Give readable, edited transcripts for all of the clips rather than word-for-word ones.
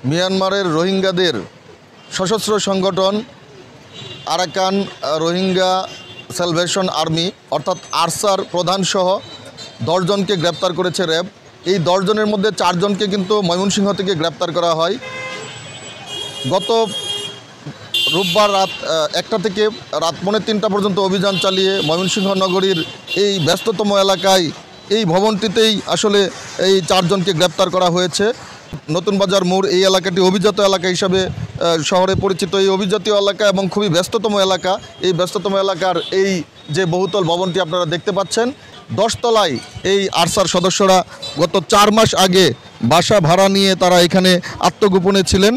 মিয়ানমারের রোহিঙ্গাদের সশস্ত্র সংগঠন আরাকান রোহিঙ্গা স্যালভেশন আর্মি অর্থাৎ আরসার প্রধানসহ 10 জনকে গ্রেপ্তার করেছে র্যাব। এই 10 জনের মধ্যে 4 জনকে কিন্তু ময়মনসিংহ থেকে গ্রেপ্তার করা হয়। গত রোববার রাত 1টা থেকে রাত 3:30 পর্যন্ত অভিযান চালিয়ে ময়মনসিংহ নগরীর এই ব্যস্ততম এলাকায় এই ভবনটিতেই আসলে এই 4 জনকে গ্রেপ্তার করা হয়েছে। নতুন বাজার মোড় এই এলাকাটি অভিজাত এলাকা হিসাবে শহরে পরিচিত। এই অভিজাত এলাকা এবং খুবই ব্যস্ততম এলাকা। এই ব্যস্ততম এলাকার এই যে বহুতল ভবনটি আপনারা দেখতে পাচ্ছেন, 10 তলায় এই আরসার সদস্যরা গত 4 মাস আগে বাসা ভাড়া নিয়ে তারা এখানে আত্মগোপনে ছিলেন।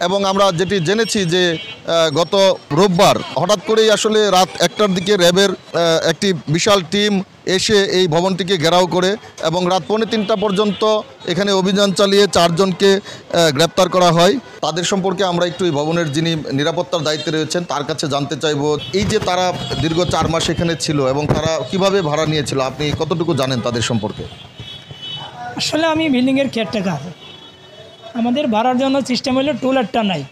এবং আমরা যেটি জেনেছি যে গত রোববার হঠাৎ করেই আসলে রাত 1টার দিকে র্যাবের একটি বিশাল টিম এসে এই ভবনটিকে ঘেরাও করে এবং রাত 3:45 পর্যন্ত এখানে অভিযান চালিয়ে 4 জনকে গ্রেপ্তার করা হয়। তাদের সম্পর্কে আমরা একটু এই ভবনের যিনি নিরাপত্তার দায়িত্বে রয়েছেন তার কাছে জানতে চাইব। এই যে তারা দীর্ঘ 4 মাস এখানে ছিল এবং তারা কিভাবে ভাড়া নিয়েছিল, আপনি কতটুকু জানেন তাদের সম্পর্কে? আসলে আমি বিল্ডিংয়ের কেয়ারটেকার। আমাদের ভাড়ার জন্য সিস্টেম হলো টুলেটটা নাই।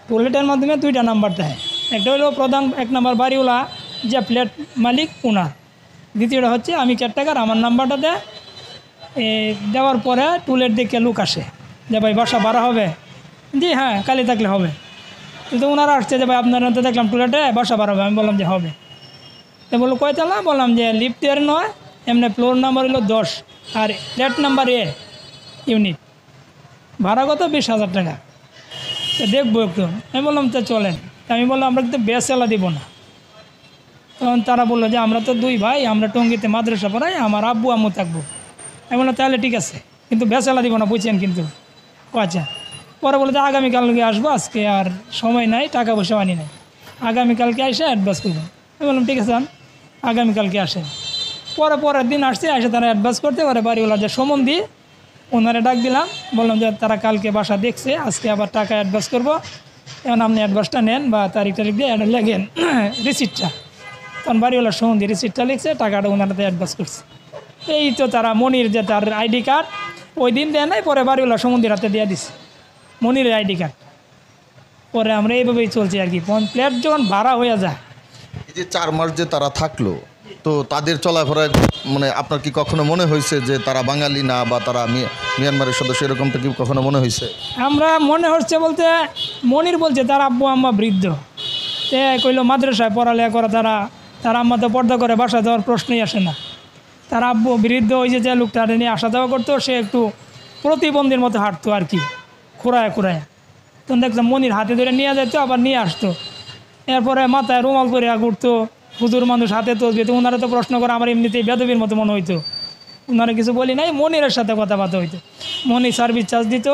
টুলেটের মাধ্যমে 2টা নাম্বার দেয়। একটা হলো প্রধান 1 নাম্বার বাড়িওয়ালা যে ফ্ল্যাট মালিক ওনার, দ্বিতীয়টা হচ্ছে আমি কেয়ারটেকার, আমার নাম্বারটা দেওয়ার পরে টুলেট দেখে লোক আসে যে ভাই বাসা ভাড়া হবে, জি হ্যাঁ কালি থাকলে হবে। কিন্তু ওনারা আসছে যে ভাই আপনারা তো দেখলাম টুলেটে বাসা ভাড়া হবে। আমি বললাম যে হবে। তো বললো কয়তলা? বললাম যে লিফটের নয়, এমনি ফ্লোর নাম্বার হলো 10 আর ফ্ল্যাট নাম্বার এ ইউনিট, ভাড়া কত 20,000 টাকা। তো দেখবো একটু। আমি বললাম তো চলেন। আমি বললাম আমরা কিন্তু বেসেলা দিব না। তখন তারা বললো যে আমরা তো 2 ভাই, আমরা টঙ্গিতে মাদ্রাসা পড়াই, আমার আব্বু আম্মু থাকবো। আমি বললাম তাহলে ঠিক আছে, কিন্তু বেসেলা দিব না, বুঝছেন কিন্তু। আচ্ছা। পরে বলে যে আগামীকালকে আসবো, আজকে আর সময় নাই, টাকা পয়সা আনি নাই, আগামীকালকে এসে অ্যাডভান্স করবো। আমি বললাম ঠিক আছে আগামীকালকে আসেন। পরের দিন আসছে, এসে তারা অ্যাডভান্স করতে পারে বাড়িওয়ালা যে সমন দিয়ে ওনারা ডাক দিলাম, বললাম যে তারা কালকে বাসা দেখছে, আজকে আবার টাকা অ্যাডভান্স করবো, এখন আপনি অ্যাডভান্সটা নেন বা তারিখ দিয়ে লেগেন রিসিপ্টটা। তখন বাড়িওয়ালা সমন দিয়ে রিসিপ্টটা লিখছে, টাকাটা ওনারাতে অ্যাডভান্স করছে। এই তো তারা মনির যে তার আইডি কার্ড ওই দিন দেয় নাই, পরে বাড়িওয়ালা সমন্দির হাতে দিয়ে দিছে মনিরের আইডি কার্ড। পরে আমরা এইভাবেই চলছি আর কি। ফ্ল্যাট যখন ভাড়া হয়ে যায়। এই যে 4 মাস যে তারা থাকলো, তো তাদের চলাফেরায় মানে আপনার কি কখনো মনে হয়েছে যে তারা বাঙালি না বা তারা মিয়ানমারের সদস্য, এরকমটা কি কখনো মনে হয়েছে? আমরা মনে হচ্ছে বলতে মনির বলছে তার আব্বু আম্মা বৃদ্ধ, সে কইলো মাদ্রাসায় পড়ালেখা করা, তার আম্মা তো পর্দা করে, বাসা যাওয়ার প্রশ্নই আসে না। তার আব্বু বৃদ্ধ, ওই যে লোকটা নিয়ে আসা যাওয়া করতো, সে একটু প্রতিবন্ধীর মতো হাঁটতো আর কি, খুঁড়ায়। তখন দেখলাম মনির হাতে ধরে নিয়ে যেত, আবার নিয়ে আসতো। এরপরে মাথায় রুমাল করে ঘুরতো, হুজুর মানুষ হাতে তসবি। তো ওনারা তো প্রশ্ন করে, আমার এমনিতেই বেদবির মতো মনে হইতো। ওনারা কিছু বলি নাই, মনিরের সাথে কথাবার্তা হইতো। মনি সার্ভিস চার্জ দিত,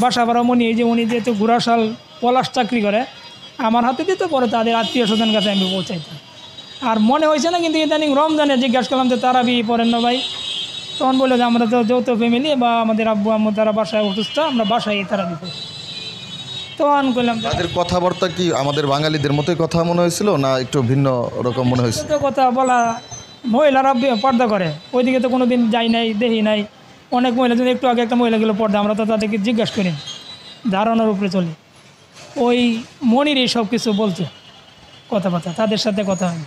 বাসা ভাড়া মনি, এই যে উনি যেহেতু ঘোড়াশাল পলাশ চাকরি করে, আমার হাতে দিত, পরে তাদের আত্মীয় স্বজন কাছে আমি পৌঁছাইতাম। আর মনে হয়েছে না, কিন্তু ইদানিং রমজানে জিজ্ঞাসা করলাম যে তারা বি পড়েন না ভাই, তখন বললো যে আমরা তো যৌথ ফ্যামিলি, বা আমাদের আব্বু আম্মু তারা বাসায় অসুস্থ, আমরা বাসায় তারা দিব। তখন করলাম তাদের কথাবার্তা কি আমাদের বাঙালিদের মতোই কথা মনে হয়েছিল না একটু ভিন্ন রকম মনে হয়েছিল? তো কথা বলা, মহিলারা পর্দা করে, ওইদিকে তো কোনো দিন যাই নাই, দেখি নাই। অনেক মহিলা, যদি একটু আগে একটা মহিলা গেলো পর্দা, আমরা তো তাদেরকে জিজ্ঞাসা করি, ধারণার উপরে চলি। ওই মনিরই সব কিছু বলছে, কথাবার্তা তাদের সাথে কথা হয়।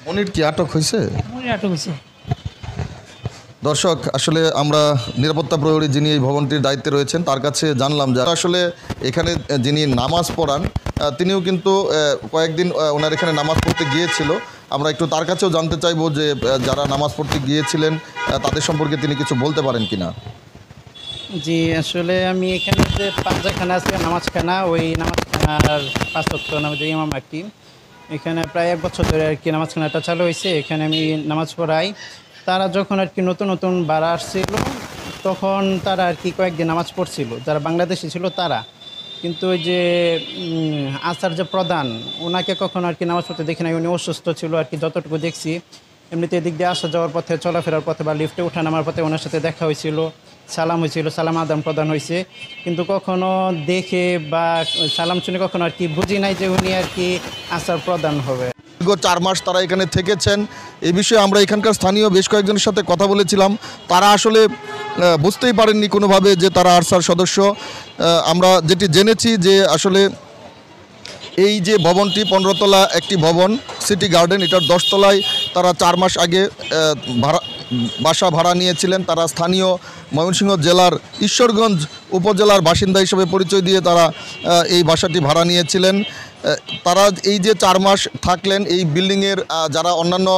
মনির কি আটক হয়েছে? মনির আটক হয়েছে। দর্শক, আসলে আমরা নিরাপত্তা প্রহরী যিনি এই ভবনটির দায়িত্বে রয়েছেন তার কাছে জানলাম যে আসলে এখানে যিনি নামাজ পড়ান তিনিও কিন্তু কয়েকদিন ওনার এখানে নামাজ পড়তে গিয়েছিল। আমরা একটু তার কাছেও জানতে চাইবো যে যারা নামাজ পড়তে গিয়েছিলেন তাদের সম্পর্কে তিনি কিছু বলতে পারেন কিনা। জি, আসলে আমি এখানে যে পাঞ্জাখানা আছে, নামাজখানা, ওই নামাজখানার 5 ওয়াক্ত নামাজের ইমাম আর কি। এখানে প্রায় 1 বছর ধরে আর কি নামাজখানাটা চালু হয়েছে, এখানে আমি নামাজ পড়াই। তারা যখন আর কি নতুন ভাড়া আসছিল, তখন তারা আর কি কয়েকদিন নামাজ পড়ছিল, যারা বাংলাদেশি ছিল তারা। কিন্তু ওই যে আসার যে প্রধান, ওনাকে কখনো আর কি নামাজ পড়তে দেখি নাই, উনি অসুস্থ ছিল আর কি, যতটুকু দেখছি। এমনিতে এদিক দিয়ে আসা যাওয়ার পথে, চলাফেরার পথে বা লিফটে ওঠা নামার পথে ওনার সাথে দেখা হয়েছিল, সালাম হয়েছিল, সালাম আদান প্রদান হয়েছে। কিন্তু কখনো দেখে বা সালাম শুনে কখনো আর কি বুঝি নাই যে উনি আর কি আসার প্রধান হবে। দীর্ঘ দীর্ঘ 4 মাস তারা এখানে থেকেছেন। এই বিষয়ে আমরা এখানকার স্থানীয় বেশ কয়েকজনের সাথে কথা বলেছিলাম। তারা আসলে বুঝতেই পারেননি কোনোভাবে যে তারা আরসার সদস্য। আমরা যেটি জেনেছি যে আসলে এই যে ভবনটি 15 তলা একটি ভবন সিটি গার্ডেন, এটার 10 তলায় তারা 4 মাস আগে বাসা ভাড়া নিয়েছিলেন। তারা স্থানীয় ময়মনসিংহ জেলার ঈশ্বরগঞ্জ উপজেলার বাসিন্দা হিসেবে পরিচয় দিয়ে তারা এই বাসাটি ভাড়া নিয়েছিলেন। তারা এই যে 4 মাস থাকলেন এই বিল্ডিংয়ের যারা অন্যান্য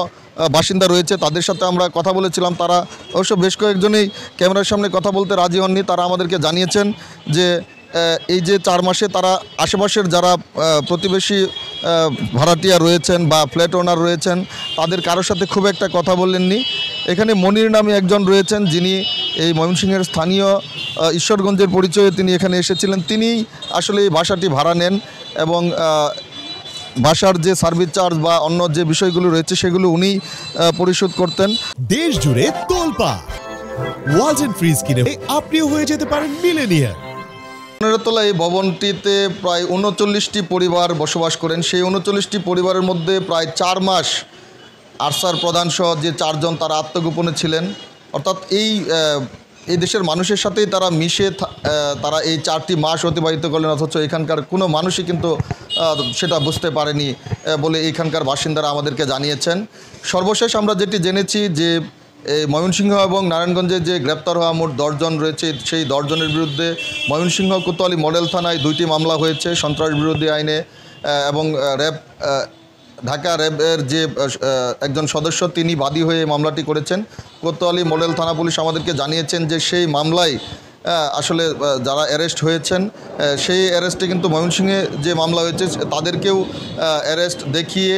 বাসিন্দা রয়েছে তাদের সাথে আমরা কথা বলেছিলাম। তারা অবশ্য বেশ কয়েকজনেই ক্যামেরার সামনে কথা বলতে রাজি হননি। তারা আমাদেরকে জানিয়েছেন যে এই যে 4 মাসে তারা আশেপাশের যারা প্রতিবেশী ভাড়াটিয়া রয়েছেন বা ফ্ল্যাট ওনার রয়েছেন তাদের কারোর সাথে খুব একটা কথা বললেননি। এখানে মনির নামে একজন রয়েছেন যিনি এই ময়মনসিংহের স্থানীয় ঈশ্বরগঞ্জের পরিচয়ে তিনি এখানে এসেছিলেন। তিনিই আসলে এই বাসাটি ভাড়া নেন এবং বাসার যে সার্ভিস চার্জ বা অন্য যে বিষয়গুলো রয়েছে সেগুলো উনিই পরিশোধ করতেন। দেশ জুড়ে তোলপাড় ওয়ালস এন্ড ফ্রিজ কিনে আপনিও হয়ে যেতে পারেন মিলেনিয়ার। 15 তলা এই ভবনটিতে প্রায় 39টি পরিবার বসবাস করেন। সেই 39টি পরিবারের মধ্যে প্রায় 4 মাস আরসার প্রধানসহ যে 4 জন তারা আত্মগোপনে ছিলেন। অর্থাৎ এই দেশের মানুষের সাথেই তারা মিশে তারা এই 4টি মাস অতিবাহিত করলেন, অথচ এখানকার কোনো মানুষই কিন্তু সেটা বুঝতে পারেনি বলে এখানকার বাসিন্দারা আমাদেরকে জানিয়েছেন। সর্বশেষ আমরা যেটি জেনেছি যে এই ময়মনসিংহ এবং নারায়ণগঞ্জে যে গ্রেপ্তার হওয়া মোট 10 জন রয়েছে, সেই 10 জনের বিরুদ্ধে ময়মনসিংহ কোতোয়ালি মডেল থানায় 2টি মামলা হয়েছে সন্ত্রাস বিরোধী আইনে এবং ঢাকা র্যাবের যে একজন সদস্য তিনি বাদী হয়ে মামলাটি করেছেন। কোতোয়ালি মডেল থানা পুলিশ আমাদেরকে জানিয়েছেন যে সেই মামলায় আসলে যারা অ্যারেস্ট হয়েছেন সেই অ্যারেস্টে কিন্তু ময়মনসিংহে যে মামলা হয়েছে তাদেরকেও অ্যারেস্ট দেখিয়ে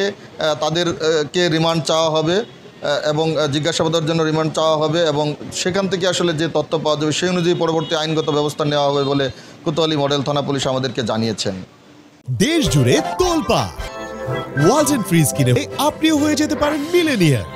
তাদেরকে রিমান্ড চাওয়া হবে এবং জিজ্ঞাসাবাদের জন্য রিমান্ড চাওয়া হবে এবং সেখান থেকে আসলে যে তথ্য পাওয়া যাবে সেই অনুযায়ী পরবর্তী আইনগত ব্যবস্থা নেওয়া হবে বলে কোতোয়ালি মডেল থানা পুলিশ আমাদেরকে জানিয়েছেন। দেশ জুড়ে তোলপাড় ওয়ালস এন্ড ফ্রিজ কিনে আপনিও হয়ে যেতে পারেন মিলেনিয়ার।